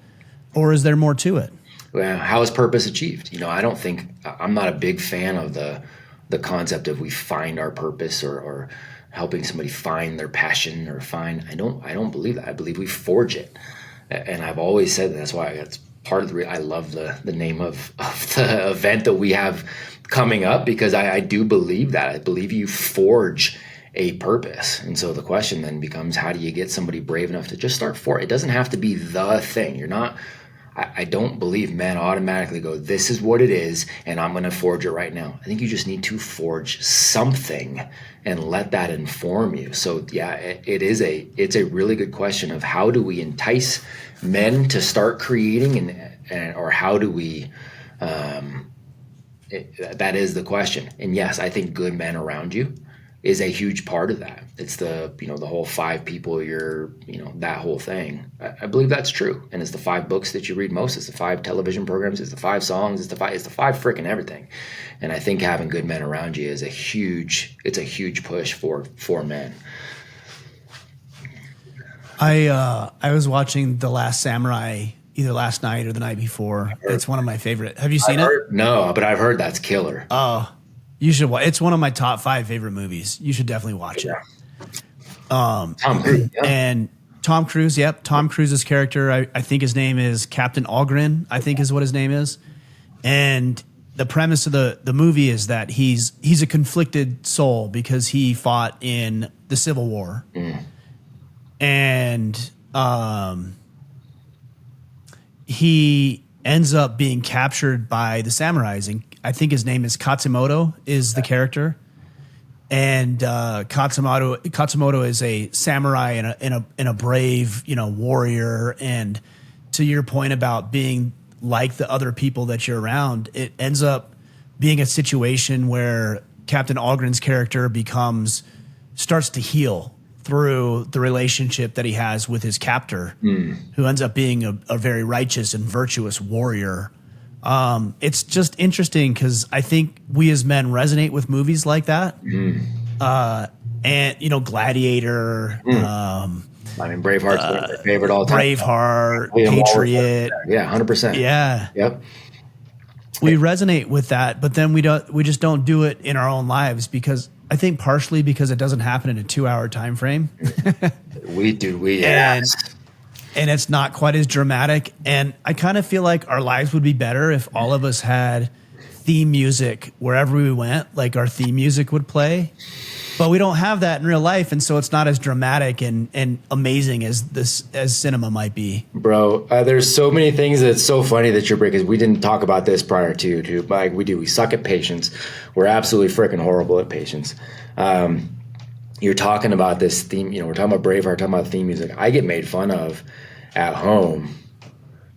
S2: Or is there more to it?
S1: Well, how is purpose achieved? I'm not a big fan of the concept of we find our purpose or helping somebody find their passion or I don't believe that. I believe we forge it. And I've always said that's why it's part of I love the name of the event that we have coming up, because I do believe that. I believe you forge a purpose. And so the question then becomes, how do you get somebody brave enough to just start for it? It doesn't have to be the thing. I don't believe men automatically go, this is what it is, and I'm going to forge it right now. I think you just need to forge something and let that inform you. So yeah, it's a really good question of how do we entice men to start creating or how do we, that is the question. And yes, I think good men around you is a huge part of that. It's the whole 5 people that whole thing. I believe that's true. And it's the 5 books that you read most. It's the 5 television programs. It's the 5 songs. It's the 5 freaking everything. And I think having good men around you is a huge push for men.
S2: I was watching The Last Samurai either last night or the night before. It's one of my favorite. Have you seen it?
S1: No, but I've heard that's killer.
S2: Oh, you should watch. It's one of my top 5 favorite movies. You should definitely watch it.
S1: Tom Cruise. Yeah.
S2: And Tom Cruise, yep. Tom Cruise's character, I think his name is Captain Algren, I think is what his name is. And the premise of the movie is that he's a conflicted soul because he fought in the Civil War. Mm. And he ends up being captured by the samurais, and I think his name is Katsumoto is the character. And Katsumoto is a samurai and a brave, warrior. And to your point about being like the other people that you're around, it ends up being a situation where Captain Algren's character starts to heal through the relationship that he has with his captor, who ends up being a very righteous and virtuous warrior. It's just interesting because I think we as men resonate with movies like that. And, Gladiator.
S1: Braveheart's one of my favorite all time.
S2: Braveheart, Patriot.
S1: Yeah, 100%.
S2: Yeah.
S1: Yep.
S2: We resonate with that, but then we just don't do it in our own lives because I think partially because it doesn't happen in a 2-hour time frame. And it's not quite as dramatic. And I kind of feel like our lives would be better if all of us had theme music wherever we went, like our theme music would play. But we don't have that in real life, and so it's not as dramatic and amazing as cinema might be.
S1: Bro, there's so many things that's so funny that you're breaking. We didn't talk about this prior to, like we do. We suck at patience. We're absolutely freaking horrible at patience. You're talking about this theme, we're talking about Braveheart, talking about theme music. I get made fun of at home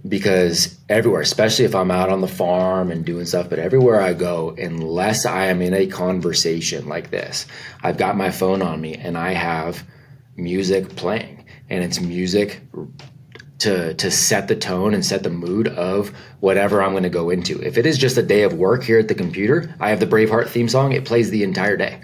S1: because everywhere, especially if I'm out on the farm and doing stuff, but everywhere I go, unless I am in a conversation like this, I've got my phone on me and I have music playing, and it's music to set the tone and set the mood of whatever I'm going to go into. If it is just a day of work here at the computer, I have the Braveheart theme song. It plays the entire day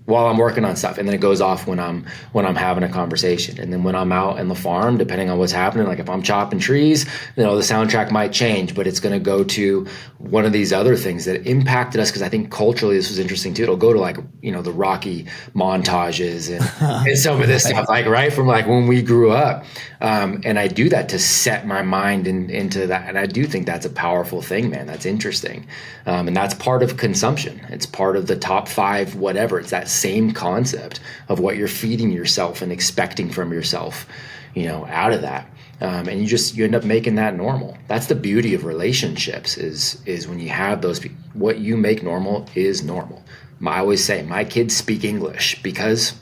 S1: while I'm working on stuff, and then it goes off when I'm having a conversation. And then when I'm out in the farm, depending on what's happening, like if I'm chopping trees, the soundtrack might change, but it's going to go to one of these other things that impacted us, because I think culturally this was interesting too. It'll go to like the Rocky montages and some of this stuff, like right from like when we grew up. And I do that to set my mind into that, and I do think that's a powerful thing, man. That's interesting, and that's part of consumption. It's part of the top 5 whatever. It's that same concept of what you're feeding yourself and expecting from yourself, out of that. And you end up making that normal. That's the beauty of relationships is when you have those people, what you make normal is normal. I always say my kids speak English because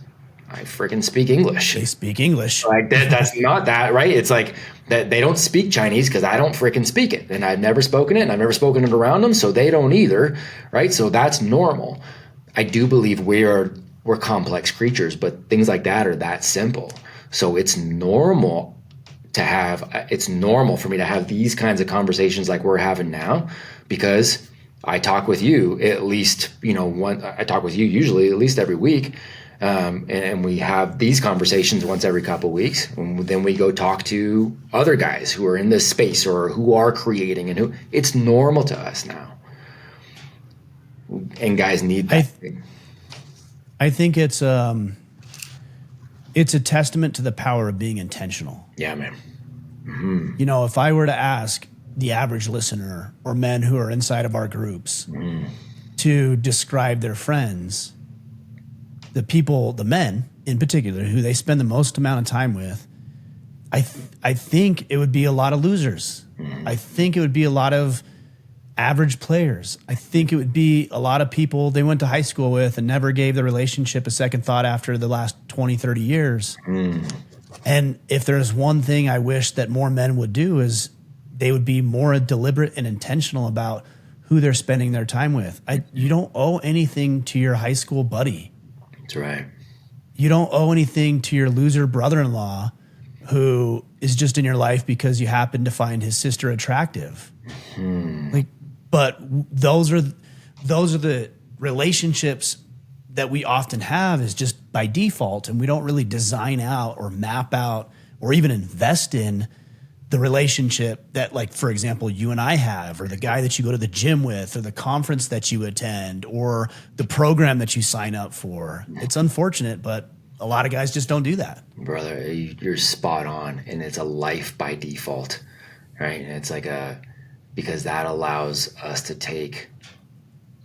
S1: I freaking speak English.
S2: They speak English.
S1: Like that's not that, right? It's like that they don't speak Chinese because I don't freaking speak it. And I've never spoken it, and I've never spoken it around them, so they don't either, right? So that's normal. I do believe we're complex creatures, but things like that are that simple. So it's normal for me to have these kinds of conversations like we're having now, because I talk with you at least, I talk with you usually at least every week. And we have these conversations once every couple of weeks. And then we go talk to other guys who are in this space or who are creating, and it's normal to us now. And guys need that.
S2: I think it's a testament to the power of being intentional.
S1: Yeah, man.
S2: Mm-hmm. If I were to ask the average listener or men who are inside of our groups to describe their friends, the men in particular, who they spend the most amount of time with, I think it would be a lot of losers. I think it would be a lot of average players. I think it would be a lot of people they went to high school with and never gave the relationship a second thought after the last 20, 30 years. And if there's one thing I wish that more men would do is they would be more deliberate and intentional about who they're spending their time with. You don't owe anything to your high school buddy.
S1: That's right.
S2: You don't owe anything to your loser brother-in-law who is just in your life because you happen to find his sister attractive. But those are the relationships that we often have is just by default, and we don't really design out or map out or even invest in the relationship that, like, for example, you and I have, or the guy that you go to the gym with, or the conference that you attend, or the program that you sign up for. It's unfortunate, but a lot of guys just don't do that.
S1: Brother, you're spot on, and it's a life by default, right? And it's like because that allows us to take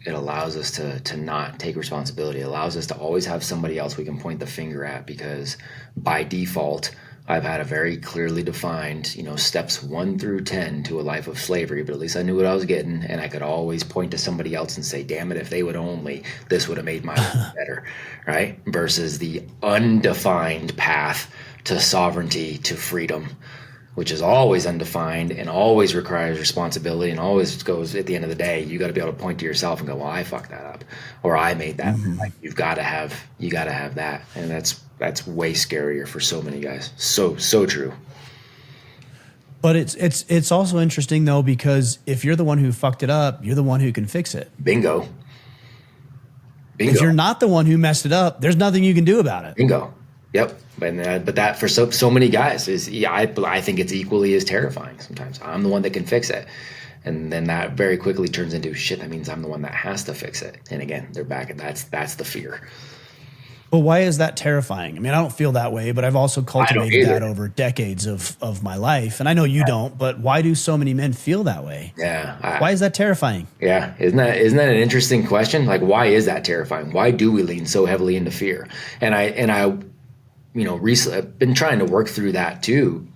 S1: it allows us to not take responsibility. It allows us to always have somebody else we can point the finger at, because by default, I've had a very clearly defined, steps 1 through 10 to a life of slavery, but at least I knew what I was getting, and I could always point to somebody else and say, damn it, if they would only, this would have made my life better, right? Versus the undefined path to sovereignty, to freedom, which is always undefined and always requires responsibility, and always goes, at the end of the day, you got to be able to point to yourself and go, well, I fucked that up, or I made that. Like, you got to have that. And that's way scarier for so many guys. So true.
S2: But it's also interesting though, because if you're the one who fucked it up, you're the one who can fix it.
S1: Bingo.
S2: If you're not the one who messed it up, there's nothing you can do about it.
S1: Bingo. Yep. But that for so many guys is, I think it's equally as terrifying sometimes. I'm the one that can fix it. And then that very quickly turns into, shit, that means I'm the one that has to fix it. And again, they're back, and that's the fear.
S2: But why is that terrifying? I mean, I don't feel that way, but I've also cultivated that over decades of my life. And I know you don't, but why do so many men feel that way?
S1: Yeah.
S2: Why is that terrifying?
S1: Yeah. Isn't that an interesting question? Like, why is that terrifying? Why do we lean so heavily into fear? And I recently I've been trying to work through that too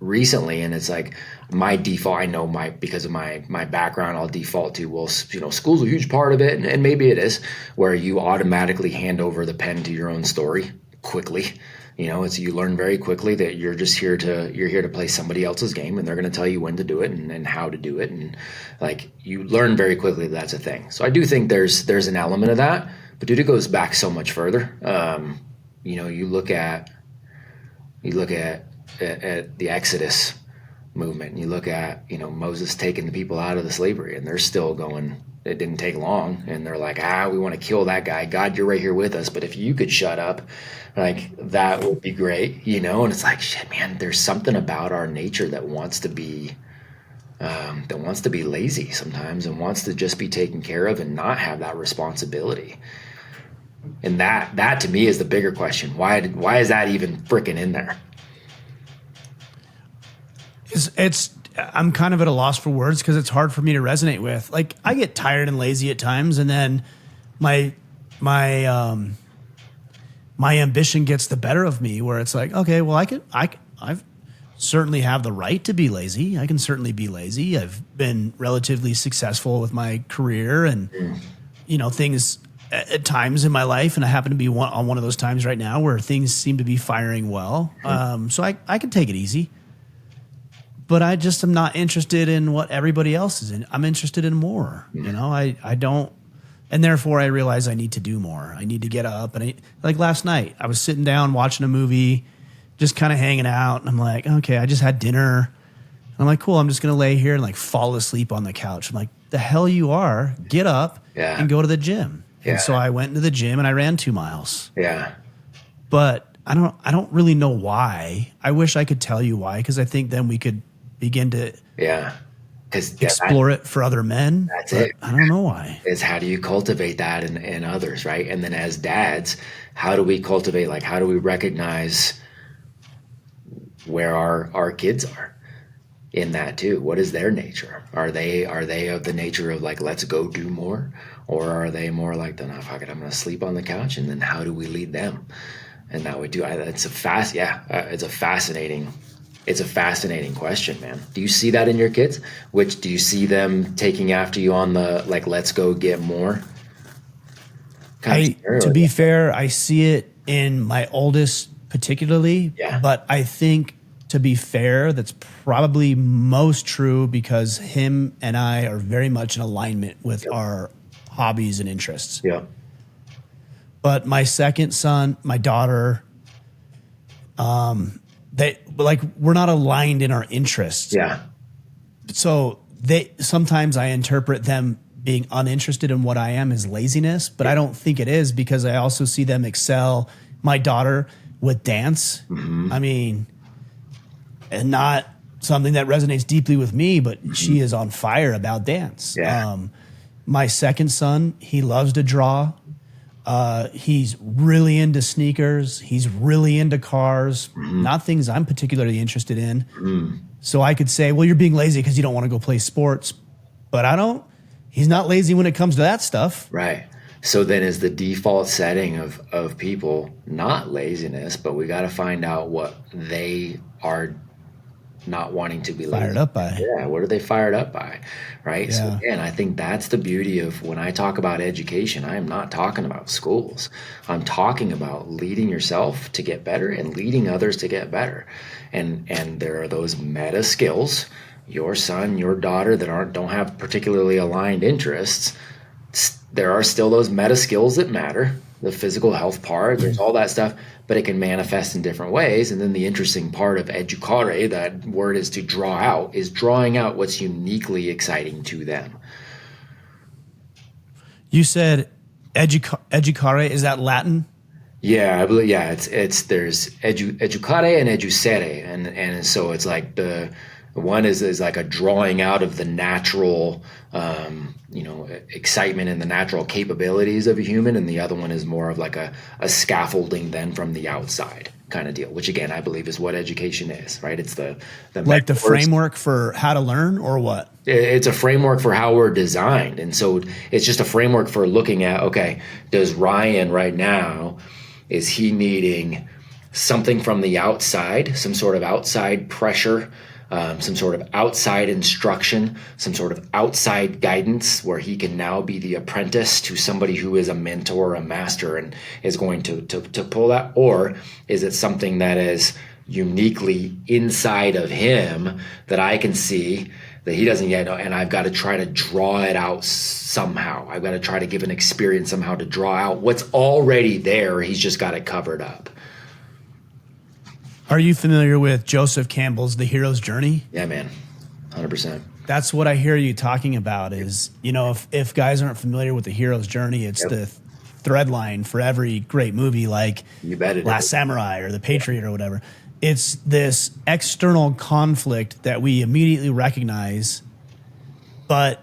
S1: recently. And it's like, my default, I know because of my background, I'll default to, well, school's a huge part of it. And maybe it is, where you automatically hand over the pen to your own story quickly. You learn very quickly that you're here to play somebody else's game, and they're going to tell you when to do it and how to do it. And like, you learn very quickly that's a thing. So I do think there's an element of that, but dude, it goes back so much further. You look at the Exodus movement, and you look at Moses taking the people out of the slavery, and they're still going. It didn't take long, and they're like, we want to kill that guy. God, you're right here with us, but if you could shut up, like, that would be great. And it's like, shit, man, there's something about our nature that wants to be lazy sometimes, and wants to just be taken care of and not have that responsibility. And that to me is the bigger question. Why is that even freaking in there?
S2: I'm kind of at a loss for words, because it's hard for me to resonate with. Like, I get tired and lazy at times, and then my ambition gets the better of me, where it's like, okay, well, I've certainly have the right to be lazy. I can certainly be lazy. I've been relatively successful with my career and things at times in my life, and I happen to be on one of those times right now where things seem to be firing well. So I can take it easy. But I just am not interested in what everybody else is in. I'm interested in more. I don't, and therefore I realize I need to do more. I need to get up, and like last night, I was sitting down watching a movie, just kind of hanging out, and I'm like, okay, I just had dinner. I'm like, cool, I'm just gonna lay here and like fall asleep on the couch. I'm like, the hell you are? Get up and go to the gym. Yeah. And so I went into the gym and I ran 2 miles.
S1: Yeah.
S2: But I don't really know why. I wish I could tell you why, because I think then we could begin to explore it for other men.
S1: That's it.
S2: I don't know why.
S1: Is how do you cultivate that in others, right? And then as dads, how do we cultivate, like, how do we recognize where our kids are in that too? What is their nature? Are they of the nature of like, let's go do more? Or are they more like, no, fuck it, I'm going to sleep on the couch? And then how do we lead them? And that we do. It's a fascinating question, man. Do you see that in your kids? Do you see them taking after you on the, like, let's go get more?
S2: To be fair, I see it in my oldest particularly, but I think, to be fair, that's probably most true because him and I are very much in alignment with our hobbies and interests.
S1: Yeah.
S2: But my second son, my daughter, we're not aligned in our interests.
S1: Yeah.
S2: So sometimes I interpret them being uninterested in what I am as laziness, but I don't think it is, because I also see them excel. My daughter with dance. Mm-hmm. I mean, and not something that resonates deeply with me, but she is on fire about dance. Yeah. My second son, he loves to draw. He's really into sneakers. He's really into cars, not things I'm particularly interested in. So I could say, well, you're being lazy because you don't want to go play sports, but I don't he's not lazy when it comes to that stuff.
S1: Right. So then is the default setting of people not laziness, but we got to find out what they are not wanting to be
S2: Fired
S1: lazy.
S2: up by.
S1: Yeah, what are they fired up by? Right. So
S2: Yeah.
S1: again, I think that's the beauty of when I talk about education, I am not talking about schools. I'm talking about leading yourself to get better and leading others to get better. And there are those meta skills, your son, your daughter that don't have particularly aligned interests. There are still those meta skills that matter, the physical health part, there's all that stuff, but it can manifest in different ways. And then the interesting part of educare, that word is to draw out, is drawing out what's uniquely exciting to them.
S2: You said educare, is that Latin?
S1: Yeah, I believe. Yeah, it's there's educare and educere, and so it's like the one is like a drawing out of the natural, excitement and the natural capabilities of a human, and the other one is more of like a scaffolding then from the outside kind of deal, which again I believe is what education is, right? It's the
S2: like the framework for how to learn, or what?
S1: It's a framework for how we're designed, and so it's just a framework for looking at, okay, does Ryan right now, is he needing something from the outside, some sort of outside pressure, some sort of outside instruction, some sort of outside guidance where he can now be the apprentice to somebody who is a mentor or a master and is going to pull that? Or is it something that is uniquely inside of him that I can see that he doesn't yet know, and I've got to try to draw it out somehow. I've got to try to give an experience somehow to draw out what's already there. He's just got it covered up.
S2: Are you familiar with Joseph Campbell's The Hero's Journey?
S1: Yeah, man. 100%.
S2: That's what I hear you talking about is, if guys aren't familiar with The Hero's Journey, it's the thread line for every great movie like
S1: You bet it
S2: Last
S1: is.
S2: Samurai or The Patriot or whatever. It's this external conflict that we immediately recognize, but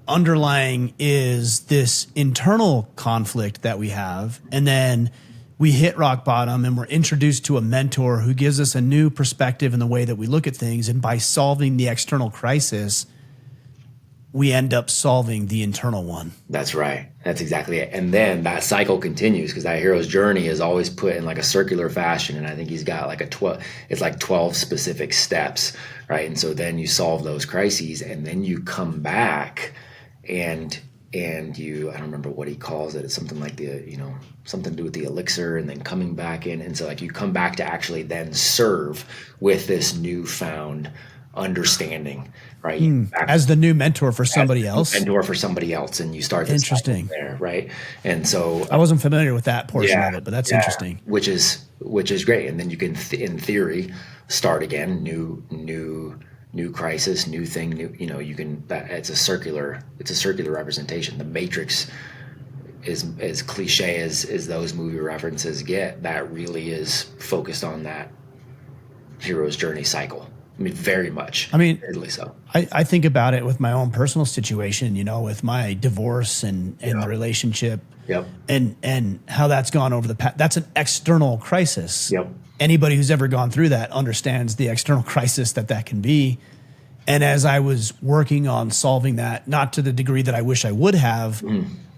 S2: underlying is this internal conflict that we have. And then we hit rock bottom and we're introduced to a mentor who gives us a new perspective in the way that we look at things. And by solving the external crisis, we end up solving the internal one.
S1: That's right. That's exactly it. And then that cycle continues because that hero's journey is always put in like a circular fashion. And I think he's got like it's like 12 specific steps, right? And so then you solve those crises and then you come back and you, I don't remember what he calls it. It's something like something to do with the elixir and then coming back in. And so like you come back to actually then serve with this newfound understanding, right?
S2: As the new mentor for somebody else.
S1: Mentor for somebody else, and you start this
S2: Interesting
S1: there, right? And so
S2: I wasn't familiar with that portion of it, but that's interesting.
S1: Which is great. And then you can, in theory, start again, new crisis, new thing, you can. It's a circular representation. The Matrix is as cliche as those movie references get. That really is focused on that hero's journey cycle. I mean, very much.
S2: I mean,
S1: admittedly so.
S2: I think about it with my own personal situation, with my divorce and the relationship, and how that's gone over the past. That's an external crisis.
S1: Yep.
S2: Anybody who's ever gone through that understands the external crisis that can be. And as I was working on solving that, not to the degree that I wish I would have,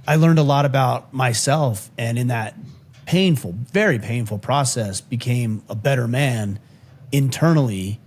S2: I learned a lot about myself, and in that painful, very painful process, became a better man internally,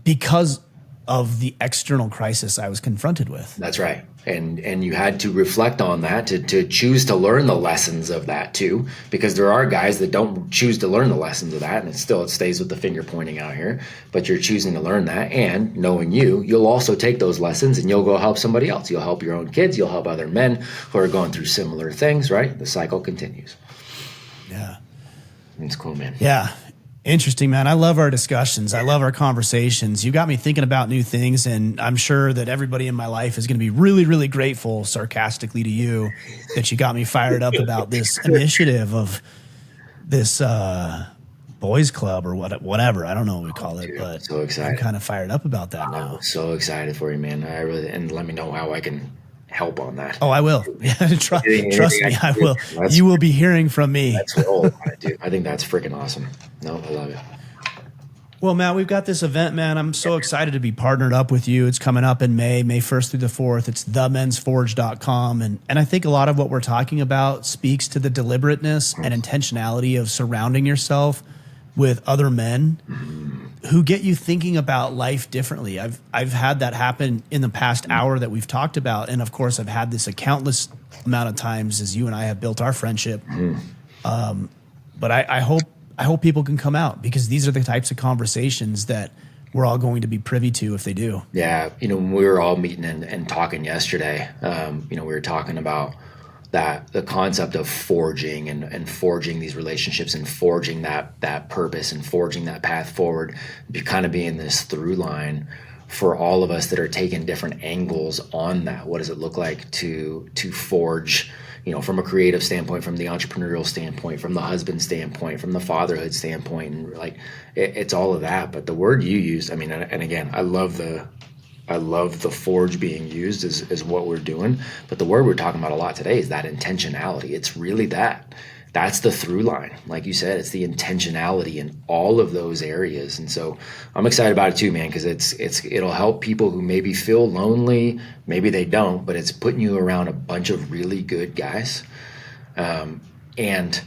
S2: because of the external crisis I was confronted with.
S1: That's right. And you had to reflect on that to choose to learn the lessons of that too, because there are guys that don't choose to learn the lessons of that, and it stays with the finger pointing out here, but you're choosing to learn that, and knowing you'll also take those lessons and you'll go help somebody else. You'll help your own kids, you'll help other men who are going through similar things, right? The cycle continues.
S2: Yeah.
S1: It's cool, man.
S2: Yeah. Interesting, man. I love our discussions. I love our conversations. You got me thinking about new things, and I'm sure that everybody in my life is going to be really, really grateful, sarcastically to you, that you got me fired up about this initiative of this boys club or whatever. I don't know what we call it, but
S1: so excited.
S2: I'm kind of fired up about that now.
S1: So excited for you, man. And let me know how I can help on that.
S2: Oh, I will. Yeah, trust me, I will.
S1: That's,
S2: you will be hearing from me.
S1: That's what I want to do. I think that's freaking awesome. No, I love it.
S2: Well, Matt, we've got this event, man. I'm so excited to be partnered up with you. It's coming up in May 1st through the 4th. It's themensforge.com. And I think a lot of what we're talking about speaks to the deliberateness and intentionality of surrounding yourself with other men who get you thinking about life differently. I've had that happen in the past hour that we've talked about. And of course, I've had this a countless amount of times as you and I have built our friendship. But I hope people can come out, because these are the types of conversations that we're all going to be privy to if they do.
S1: Yeah. When we were all meeting and talking yesterday, we were talking about the concept of forging and forging these relationships and forging that purpose and forging that path forward, kind of being this through line for all of us that are taking different angles on that. What does it look like to forge, from a creative standpoint, from the entrepreneurial standpoint, from the husband standpoint, from the fatherhood standpoint, and it's all of that. But the word you used, and again, I love the forge being used as what we're doing. But the word we're talking about a lot today is that intentionality. It's really that's the through line. Like you said, it's the intentionality in all of those areas. And so I'm excited about it too, man, because it'll help people who maybe feel lonely, maybe they don't, but it's putting you around a bunch of really good guys. And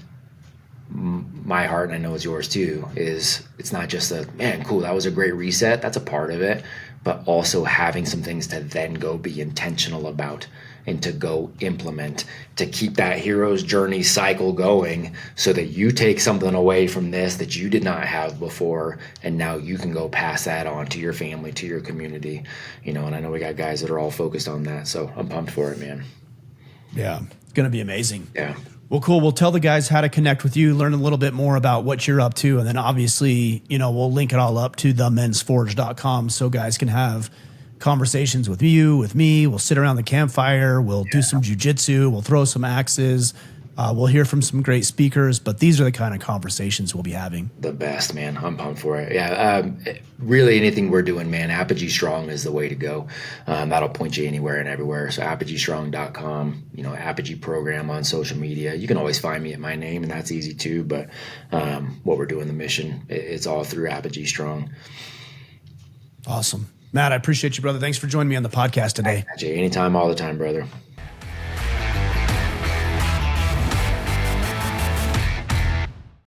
S1: my heart, and I know it's yours too, is it's not just man, cool, that was a great reset. That's a part of it, but also having some things to then go be intentional about and to go implement, to keep that hero's journey cycle going, so that you take something away from this that you did not have before, and now you can go pass that on to your family, to your community, and I know we got guys that are all focused on that, so I'm pumped for it, man.
S2: Yeah, it's going to be amazing.
S1: Yeah.
S2: Well, cool. We'll tell the guys how to connect with you, learn a little bit more about what you're up to, and then obviously, we'll link it all up to themensforge.com so guys can have conversations with you, with me. We'll sit around the campfire. We'll do some jujitsu. We'll throw some axes. We'll hear from some great speakers, but these are the kind of conversations we'll be having.
S1: The best, man. I'm pumped for it. Yeah. Really, anything we're doing, man, Apogee Strong is the way to go. That'll point you anywhere and everywhere. So apogeestrong.com, Apogee program on social media. You can always find me at my name, and that's easy too. But what we're doing, the mission, it's all through Apogee Strong.
S2: Awesome. Matt, I appreciate you, brother. Thanks for joining me on the podcast today.
S1: Anytime, all the time, brother.